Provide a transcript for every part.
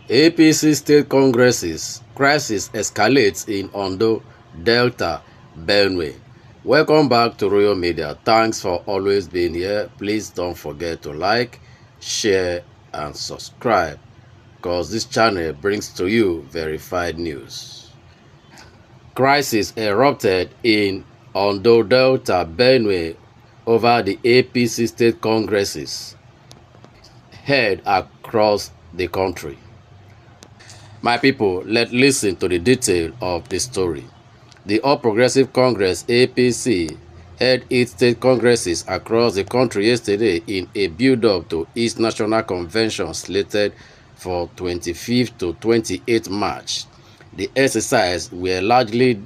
APC State Congresses crisis escalates in Ondo, Delta, Benue. Welcome back to Royal Media. Thanks for always being here. Please don't forget to like, share, and subscribe, because this channel brings to you verified news. Crisis erupted in Ondo, Delta, Benue over the APC State Congresses held across the country. My people, let's listen to the detail of the story. The All Progressive Congress (APC) held its state congresses across the country yesterday in a build-up to its national convention slated for 25th to 28th March. The exercises were largely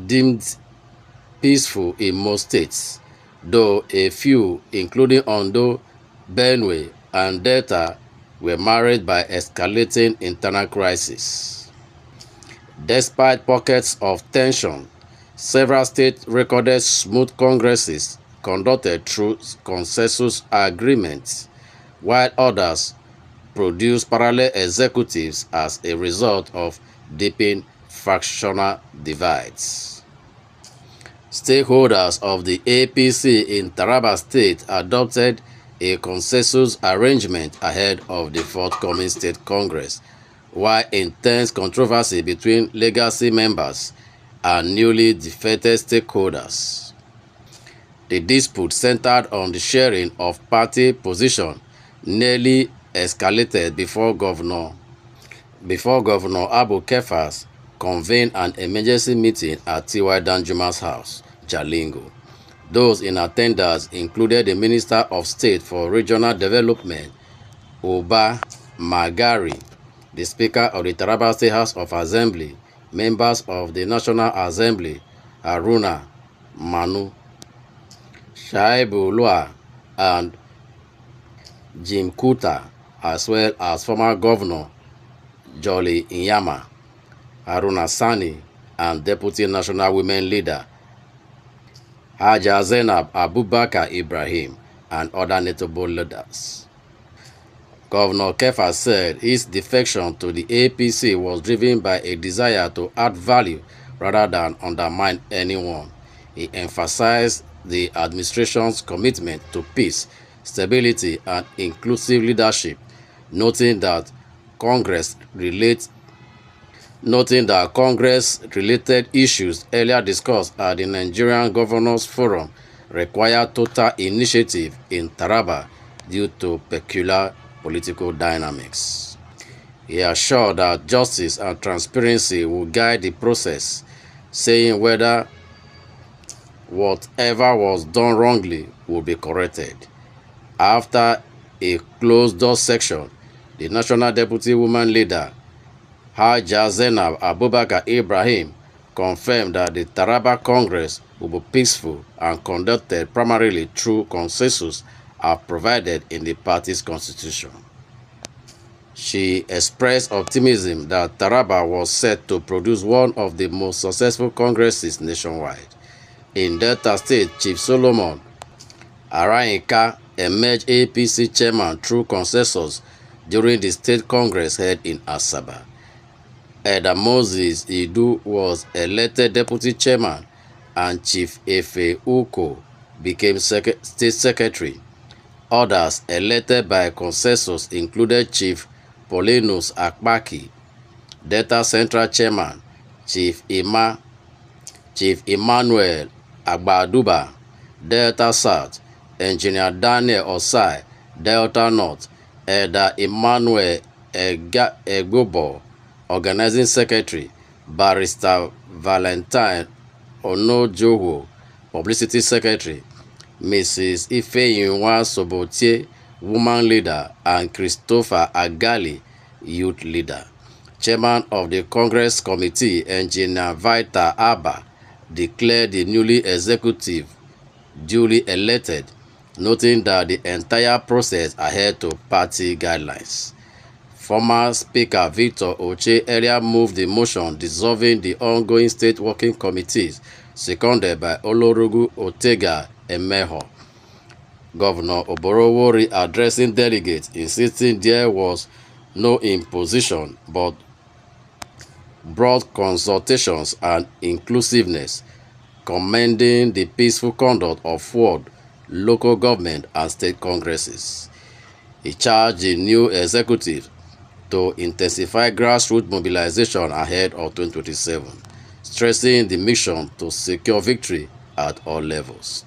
deemed peaceful in most states, though a few, including Ondo, Benue, and Delta, were marred by escalating internal crises. Despite pockets of tension, several states recorded smooth congresses conducted through consensus agreements, while others produced parallel executives as a result of deepening factional divides. Stakeholders of the APC in Taraba State adopted a consensus arrangement ahead of the forthcoming state congress, while intense controversy between legacy members and newly defected stakeholders. The dispute centered on the sharing of party position nearly escalated before Governor Abu Kefas convened an emergency meeting at T.Y. Danjuma's house, Jalingo. Those in attendance included the Minister of State for Regional Development, Oba Magari, the Speaker of the Taraba State House of Assembly, members of the National Assembly, Haruna Manu, Shaibu Lua, and Jim Kuta, as well as former Governor Jolly Inyama, Haruna Sani, and Deputy National Women Leader Haja Zainab Abubakar Ibrahim, and other notable leaders. Governor Kefa said his defection to the APC was driven by a desire to add value rather than undermine anyone. He emphasized the administration's commitment to peace, stability, and inclusive leadership, noting that Congress-related issues earlier discussed at the Nigerian Governors Forum require total initiative in Taraba due to peculiar political dynamics. He assured that justice and transparency will guide the process, saying whether whatever was done wrongly will be corrected. After a closed-door section, the National Deputy Woman Leader Haja Zainab Abubakar Ibrahim confirmed that the Taraba Congress will be peaceful and conducted primarily through consensus as provided in the party's constitution. She expressed optimism that Taraba was set to produce one of the most successful congresses nationwide. In Delta State, Chief Solomon Arayinka emerged APC chairman through consensus during the state congress held in Asaba. Elder Moses Idu was elected deputy chairman, and Chief Efe Uko became state secretary. Others elected by consensus included Chief Paulinus Akpaki, Delta Central chairman, Chief Emmanuel Agbaduba, Delta South, Engineer Daniel Osai, Delta North, Elder Emmanuel Egbobo, Organizing Secretary, Barrister Valentine Onojowo, Publicity Secretary, Mrs. Ifeyinwa Sobotie, Woman Leader, and Christopher Agali, Youth Leader. Chairman of the Congress Committee, Engineer Vita Abba, declared the newly executive duly elected, noting that the entire process adhered to party guidelines. Former Speaker Victor Oche earlier moved the motion dissolving the ongoing state working committees, seconded by Olorugu Otega Emeho. Governor Oborowori addressing delegates, insisting there was no imposition but broad consultations and inclusiveness, commending the peaceful conduct of ward, local government and state congresses. He charged the new executive to intensify grassroots mobilization ahead of 2027, stressing the mission to secure victory at all levels.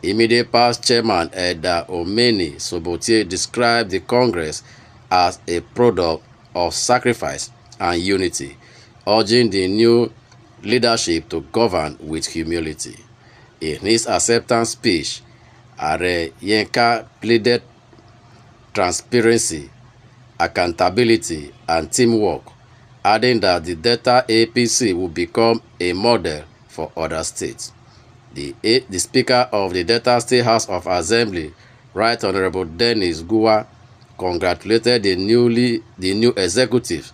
Immediate past chairman Eda Omeni Sobotie described the Congress as a product of sacrifice and unity, urging the new leadership to govern with humility. In his acceptance speech, Are Yenka pleaded transparency, accountability, and teamwork, adding that the Delta APC will become a model for other states. The Speaker of the Delta State House of Assembly, Right Honorable Dennis Gua, congratulated the new executive,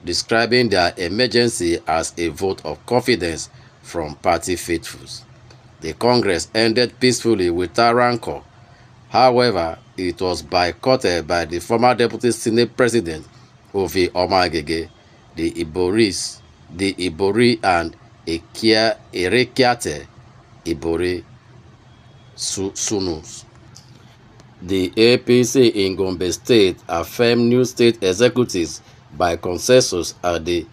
describing their emergency as a vote of confidence from party faithfuls. The Congress ended peacefully without rancor. However, it was boycotted by the former Deputy Senate President, Ovi Omagege, the Ibori and Erekiate Ibori Sunus. The APC in Gombe State affirmed new state executives by consensus at the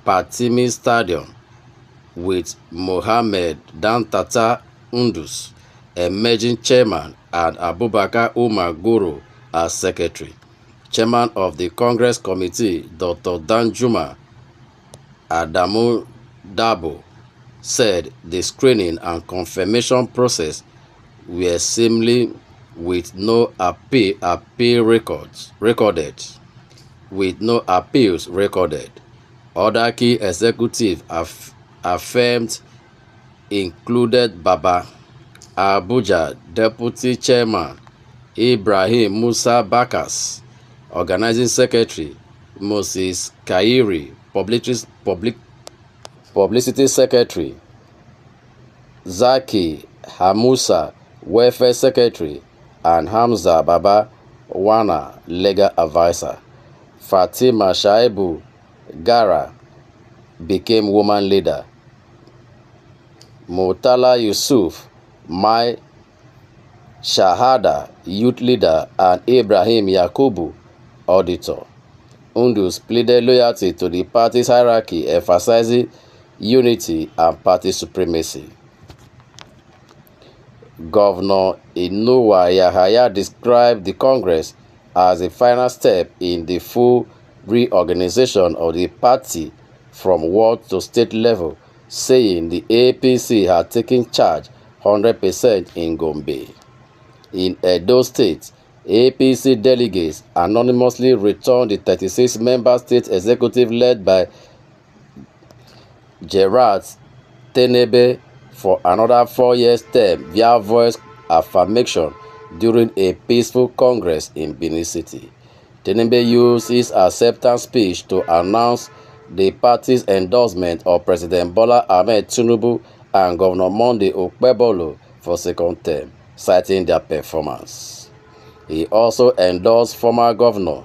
Patimi Stadium, with Mohammed Dantata Undus emerging chairman and Abubakar Umar Guru as secretary. Chairman of the Congress Committee, Dr. Danjuma Adamu Dabo, said the screening and confirmation process were seamless with no appeals recorded. Other key executives affirmed included Baba Abuja Deputy Chairman Ibrahim Musa Bakas, Organizing Secretary Moses Kairi, Publicity Secretary Zaki Hamusa, Welfare Secretary, and Hamza Baba Wana, Legal Advisor. Fatima Shaibu Gara became woman leader. Murtala Yusuf, Mai Shahada, youth leader, and Ibrahim Yakubu, auditor. Undus pleaded loyalty to the party's hierarchy, emphasizing unity and party supremacy. Governor Inuwa Yahaya described the Congress as a final step in the full reorganization of the party from ward to state level, saying the APC had taken charge 100% in Gombe. In Edo State, APC delegates anonymously returned the 36-member state executive led by Gerard Tenebe for another 4-year term via voice affirmation during a peaceful congress in Benue City. Tenebe used his acceptance speech to announce the party's endorsement of President Bola Ahmed Tinubu and Governor Monday Okpebholo for second term, citing their performance. He also endorsed former Governor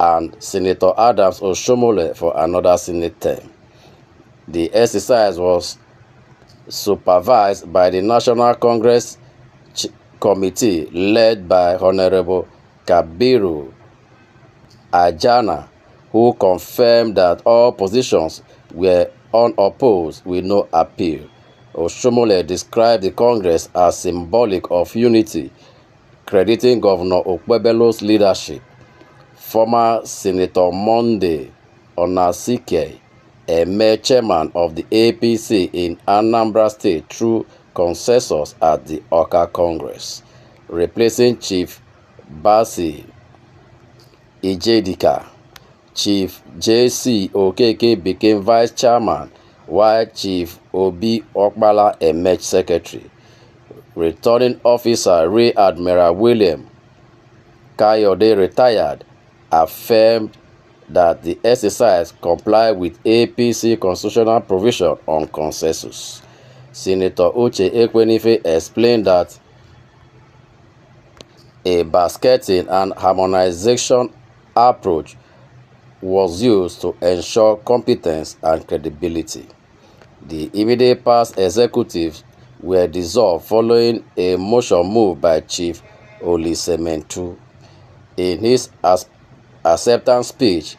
and Senator Adams Oshomole for another Senate term. The exercise was supervised by the National Congress Committee led by Honorable Kabiru Ajana, who confirmed that all positions were unopposed with no appeal. Oshomole described the Congress as symbolic of unity, crediting Governor Okpebholo's leadership. Former Senator Monday Onasike, a chairman of the APC in Anambra State through consensus at the Oka Congress, replacing Chief Basi Ijedika. Chief J.C. Okeke became vice chairman, while Chief Obi Okpala emerged secretary. Returning officer Rear Admiral William Kayode, retired, affirmed that the exercise complied with APC constitutional provision on consensus. Senator Uche Ekwenife explained that a basketing and harmonization approach was used to ensure competence and credibility. The immediate past executives were dissolved following a motion moved by Chief Olisementu. In his acceptance speech,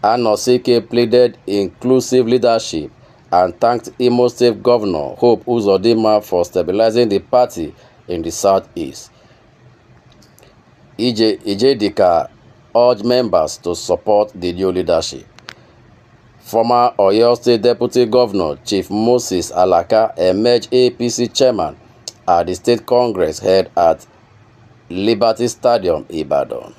Anosike pleaded inclusive leadership and thanked Imo State Governor Hope Uzodinma for stabilizing the party in the southeast. Ijedika urged members to support the new leadership. Former Oyo State Deputy Governor Chief Moses Alaka emerged APC chairman at the State Congress held at Liberty Stadium, Ibadan.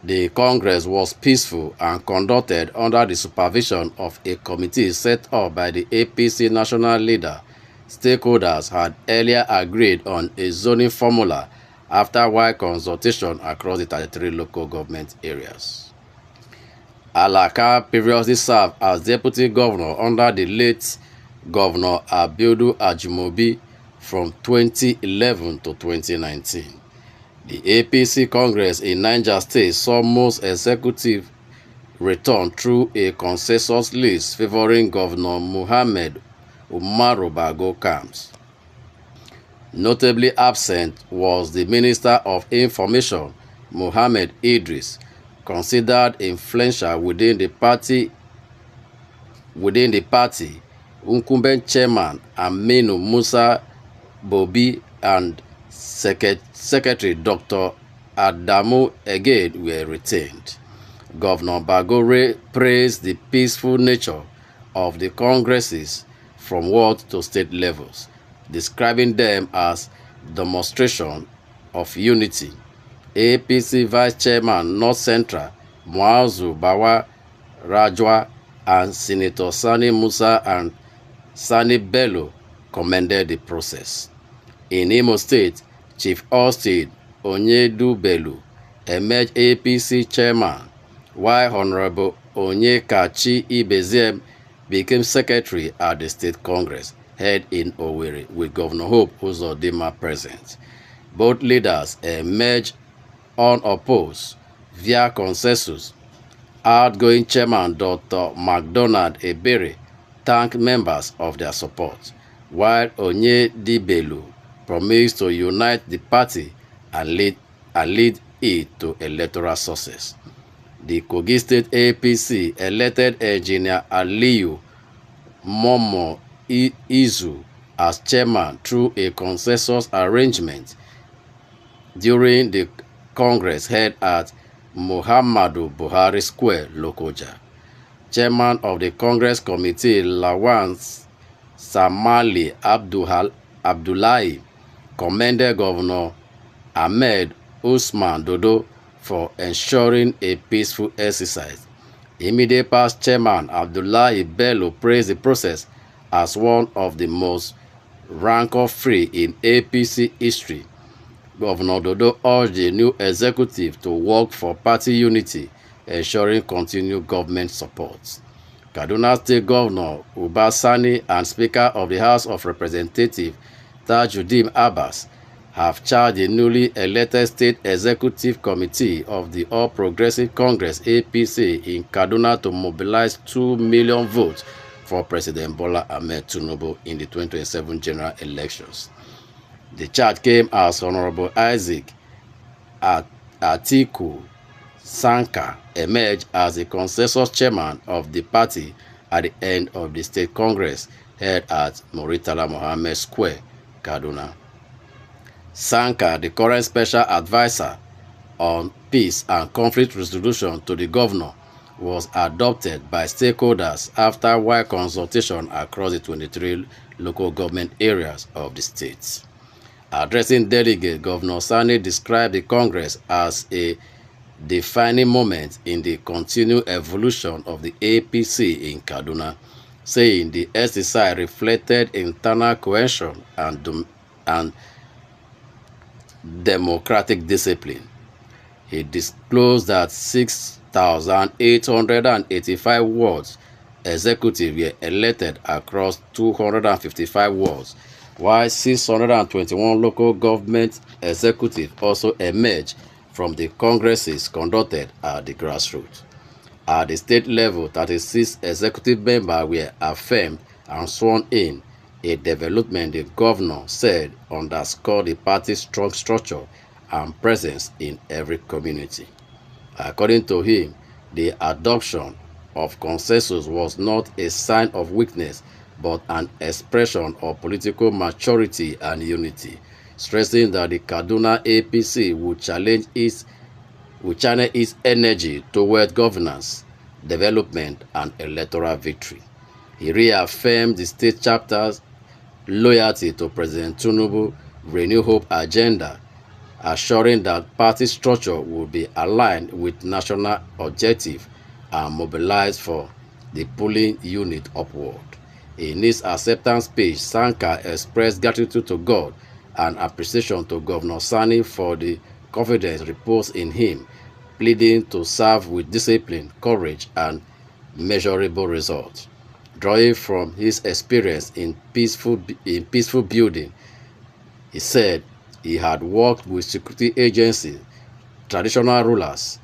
The Congress was peaceful and conducted under the supervision of a committee set up by the APC national leader. Stakeholders had earlier agreed on a zoning formula after wide consultation across the 33 local government areas. Alaka previously served as deputy governor under the late Governor Abiodun Ajimobi from 2011 to 2019. The APC Congress in Niger State saw most executives return through a consensus list favoring Governor Muhammad Umaru Bago Kams. Notably absent was the Minister of Information, Muhammad Idris, considered influential within the party. Incumbent chairman Aminu Musa Bobi and Secretary Dr. Adamu Eged were retained. Governor Bagore praised the peaceful nature of the congresses from ward to state levels, describing them as demonstration of unity. APC Vice Chairman North Central Muazu Bawa Rajwa and Senator Sani Musa and Sani Bello commended the process. In Imo State, Chief Austin Onyedubelu emerged APC chairman, while Honorable Onyekachi Ibeziem became secretary at the State Congress held in Owerri with Governor Hope Uzodinma present. Both leaders emerged unopposed via consensus. Outgoing chairman Dr. McDonald Ebere thanked members of their support, while Onyedibelu promised to unite the party and lead it to electoral success. The Kogi State APC elected Engineer Aliyu Momo Izu as chairman through a consensus arrangement during the Congress held at Muhammadu Buhari Square, Lokoja. Chairman of the Congress Committee, Lawan Samali Abdullahi, commended Governor Ahmed Usman Dodo for ensuring a peaceful exercise. Immediate past Chairman Abdullahi Bello praised the process as one of the most rancor-free in APC history. Governor Dodo urged the new executive to work for party unity, ensuring continued government support. Kaduna State Governor Uba Sani and Speaker of the House of Representatives Tajuddin Abbas have charged the newly elected State Executive Committee of the All Progressive Congress APC in Kaduna to mobilize 2 million votes for President Bola Ahmed Tinubu in the 2027 general elections. The charge came as Honorable Isaac Atiku Sanka emerged as the consensus chairman of the party at the end of the State Congress held at Muritala Mohammed Square, Kaduna. Sanka, the current special advisor on peace and conflict resolution to the governor, was adopted by stakeholders after wide consultation across the 23 local government areas of the state. Addressing delegates, Governor Sani described the Congress as a defining moment in the continued evolution of the APC in Kaduna, saying the exercise reflected internal cohesion and democratic discipline. He disclosed that 6,885 wards executives were elected across 255 wards, while 621 local government executives also emerged from the congresses conducted at the grassroots. At the state level, 36 executive members were affirmed and sworn in, a development the governor said underscored the party's strong structure and presence in every community. According to him, the adoption of consensus was not a sign of weakness but an expression of political maturity and unity, stressing that the Kaduna APC would channel its energy toward governance, development, and electoral victory. He reaffirmed the state chapter's loyalty to President Tinubu's Renew Hope agenda, assuring that party structure would be aligned with national objectives and mobilized for the pulling unit upward. In his acceptance speech, Sanka expressed gratitude to God and appreciation to Governor Sani for the confidence reposed in him, pleading to serve with discipline, courage, and measurable results. Drawing from his experience in peaceful building, he said he had worked with security agencies, traditional rulers,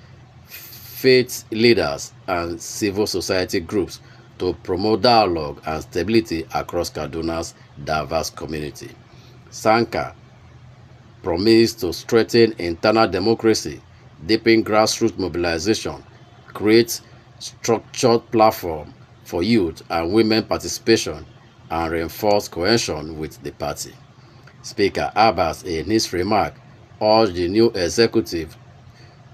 faith leaders, and civil society groups to promote dialogue and stability across Kaduna's diverse community. Sanka promised to strengthen internal democracy, deepen grassroots mobilization, create structured platform for youth and women participation, and reinforce cohesion with the party. Speaker Abbas, in his remark, urged the new executive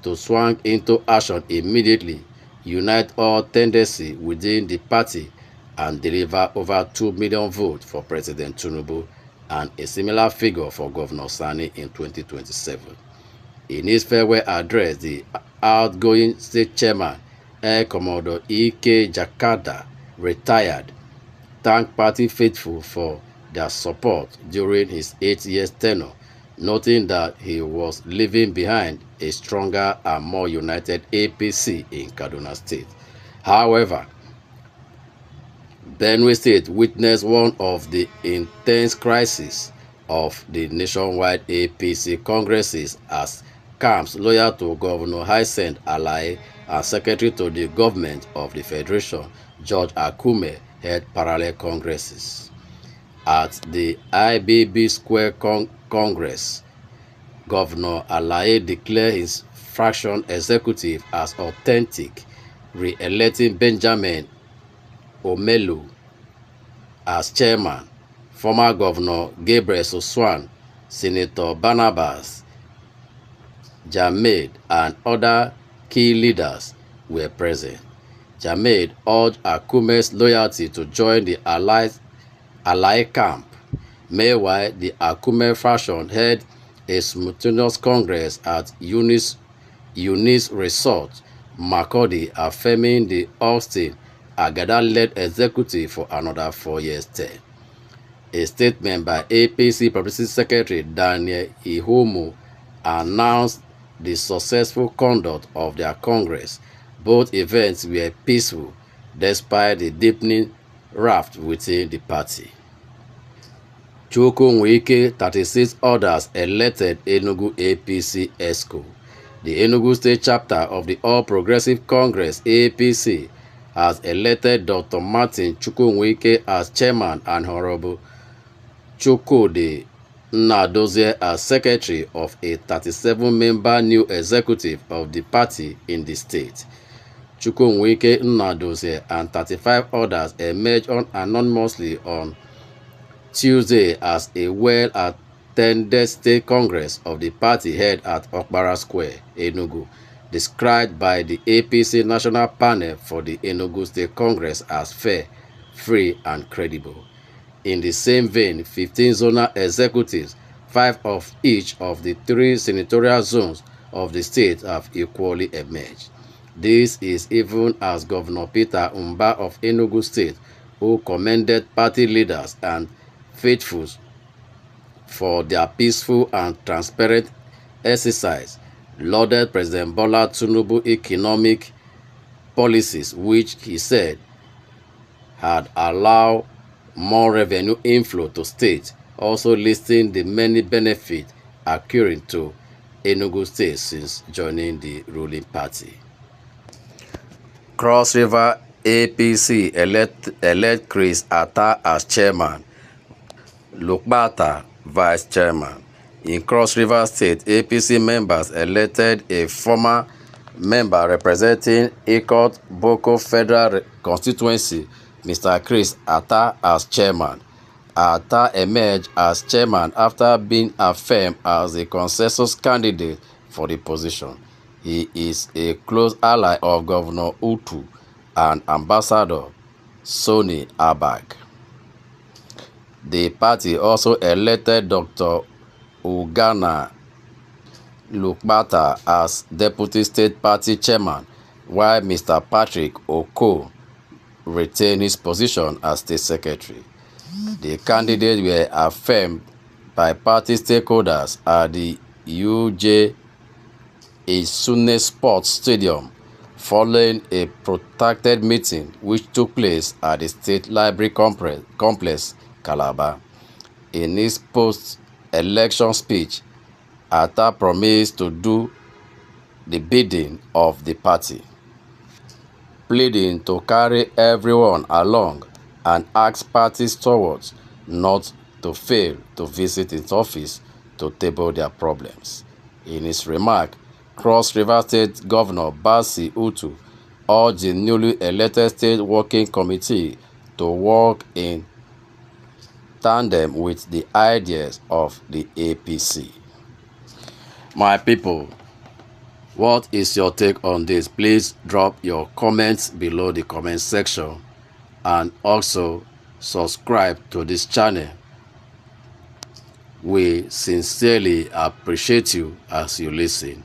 to swing into action immediately, unite all tendencies within the party, and deliver over 2 million votes for President Tinubu and a similar figure for Governor Sani in 2027. In his farewell address, the outgoing state chairman, Air Commodore E.K. Jakada, retired, thanked party faithful for their support during his 8-year tenure, noting that he was leaving behind a stronger and more united APC in Kaduna State. However, Benue State witnessed one of the intense crises of the nationwide APC congresses as camps loyal to Governor Hyacinth Alaye and Secretary to the Government of the Federation, George Akume, held parallel congresses. At the IBB Square Congress, Governor Alaye declared his fraction executive as authentic, re-electing Benjamin Omelu as chairman, former Governor Gabriel Soswan, Senator Barnabas Jamed, and other key leaders were present. Jamed urged Akume's loyalty to join the Alaye camp. Meanwhile, the Akume faction held a simultaneous congress at Eunice Resort, Makurdi, affirming the Austin Agada-led executive for another 4-year term. A statement by APC Publicity Secretary Daniel Ihomu announced the successful conduct of their Congress. Both events were peaceful, despite the deepening rift within the party. Chukwuwike, 36 others elected Enugu APC ESCO. The Enugu State chapter of the All Progressive Congress APC has elected Dr. Martin Chukwuwike as chairman and Honorable Chukwudi Nnadozie as secretary of a 37-member new executive of the party in the state. Chukwuwike Nnadozie and 35 others emerged anonymously on Tuesday as a well-attended state congress of the party held at Okpara Square, Enugu, described by the APC National Panel for the Enugu State Congress as fair, free, and credible. In the same vein, 15 zonal executives, 5 of each of the 3 senatorial zones of the state, have equally emerged. This is even as Governor Peter Umba of Enugu State, who commended party leaders and faithfuls for their peaceful and transparent exercise, lauded President Bola Tinubu's economic policies, which he said had allowed more revenue inflow to state, also listing the many benefits accruing to Enugu State since joining the ruling party. Cross River APC elect Chris Atta as chairman, Lukbata vice chairman. In Cross River State, APC members elected a former member representing Ikot Boko Federal Constituency, Mr. Chris Atta, as chairman. Atta emerged as chairman after being affirmed as a consensus candidate for the position. He is a close ally of Governor Utu and Ambassador Soni Abag. The party also elected Dr. Ugana Lukbata as deputy state party chairman, while Mr. Patrick Oko retained his position as state secretary. The candidates were affirmed by party stakeholders at the UJ Isune Sports Stadium following a protracted meeting which took place at the State Library Complex, Calabar. In his post-election speech, Atta promised to do the bidding of the party, pleading to carry everyone along and ask party stewards not to fail to visit his office to table their problems. In his remark, Cross River State Governor Basi Utu urged the newly elected State Working Committee to work in tandem with the ideas of the APC. My people, what is your take on this? Please drop your comments below the comment section and also subscribe to this channel. We sincerely appreciate you as you listen.